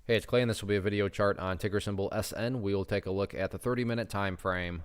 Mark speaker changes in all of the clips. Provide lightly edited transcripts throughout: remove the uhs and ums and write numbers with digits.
Speaker 1: Hey, it's Clay, and this will be a video chart on ticker symbol SN. We will take a look at the 30-minute time frame.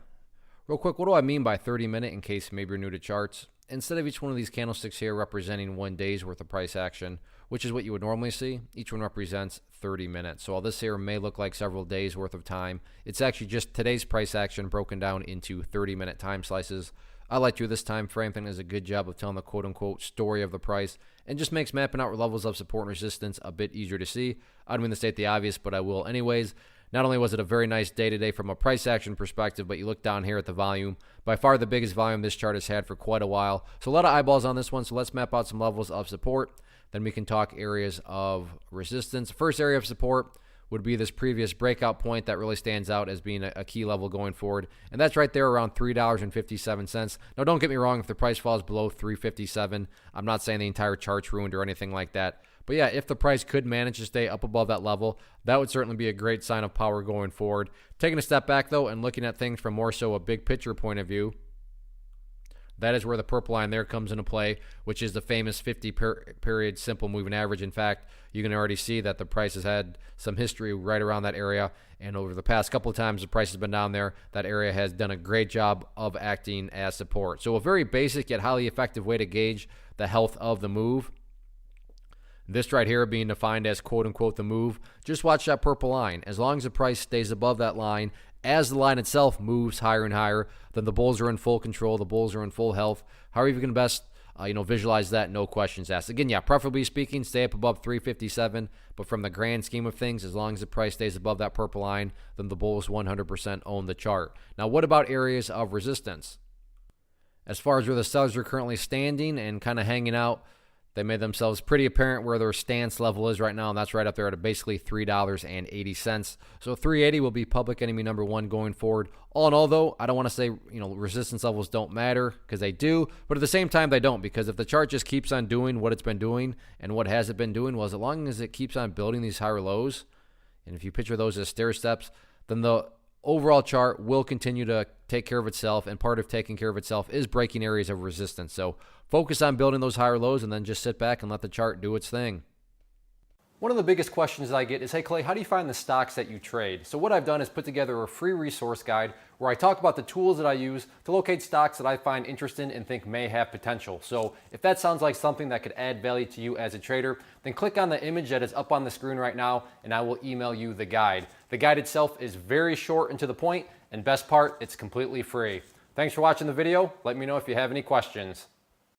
Speaker 1: Real quick, what do I mean by 30-minute in case maybe you're new to charts? Instead of each one of these candlesticks here representing 1 day's worth of price action, which is what you would normally see, each one represents 30 minutes. So while this here may look like several days worth of time, it's actually just today's price action broken down into 30-minute time slices. I like to this time frame. I think it does a good job of telling the quote-unquote story of the price and just makes mapping out levels of support and resistance a bit easier to see. I don't mean to state the obvious, but I will anyways. Not only was it a very nice day today from a price action perspective, but you look down here at the volume. By far the biggest volume this chart has had for quite a while. So a lot of eyeballs on this one, so let's map out some levels of support. Then we can talk areas of resistance. First area of support would be this previous breakout point that really stands out as being a key level going forward. And that's right there around $3.57. Now, don't get me wrong, if the price falls below $3.57, I'm not saying the entire chart's ruined or anything like that. But yeah, if the price could manage to stay up above that level, that would certainly be a great sign of power going forward. Taking a step back, though, and looking at things from more so a big picture point of view, that is where the purple line there comes into play, which is the famous 50-period simple moving average. In fact, you can already see that the price has had some history right around that area. And over the past couple of times the price has been down there, that area has done a great job of acting as support. So a very basic yet highly effective way to gauge the health of the move. This right here being defined as quote-unquote the move. Just watch that purple line. As long as the price stays above that line, as the line itself moves higher and higher, then the bulls are in full control, the bulls are in full health. However you can best visualize that, no questions asked. Again, yeah, preferably speaking, stay up above 357, but from the grand scheme of things, as long as the price stays above that purple line, then the bulls 100% own the chart. Now, what about areas of resistance? As far as where the sellers are currently standing and kind of hanging out, they made themselves pretty apparent where their stance level is right now, and that's right up there at basically $3.80. So 380 will be public enemy number one going forward. All in all, though, I don't want to say resistance levels don't matter, because they do, but at the same time they don't, because if the chart just keeps on doing what it's been doing, and what has it been doing, well, as long as it keeps on building these higher lows, and if you picture those as stair steps, then the overall chart will continue to take care of itself, and part of taking care of itself is breaking areas of resistance. So focus on building those higher lows and then just sit back and let the chart do its thing. One of the biggest questions I get is, hey Clay, how do you find the stocks that you trade? So what I've done is put together a free resource guide where I talk about the tools that I use to locate stocks that I find interesting and think may have potential. So if that sounds like something that could add value to you as a trader, then click on the image that is up on the screen right now and I will email you the guide. The guide itself is very short and to the point, and best part, it's completely free. Thanks for watching the video. Let me know if you have any questions.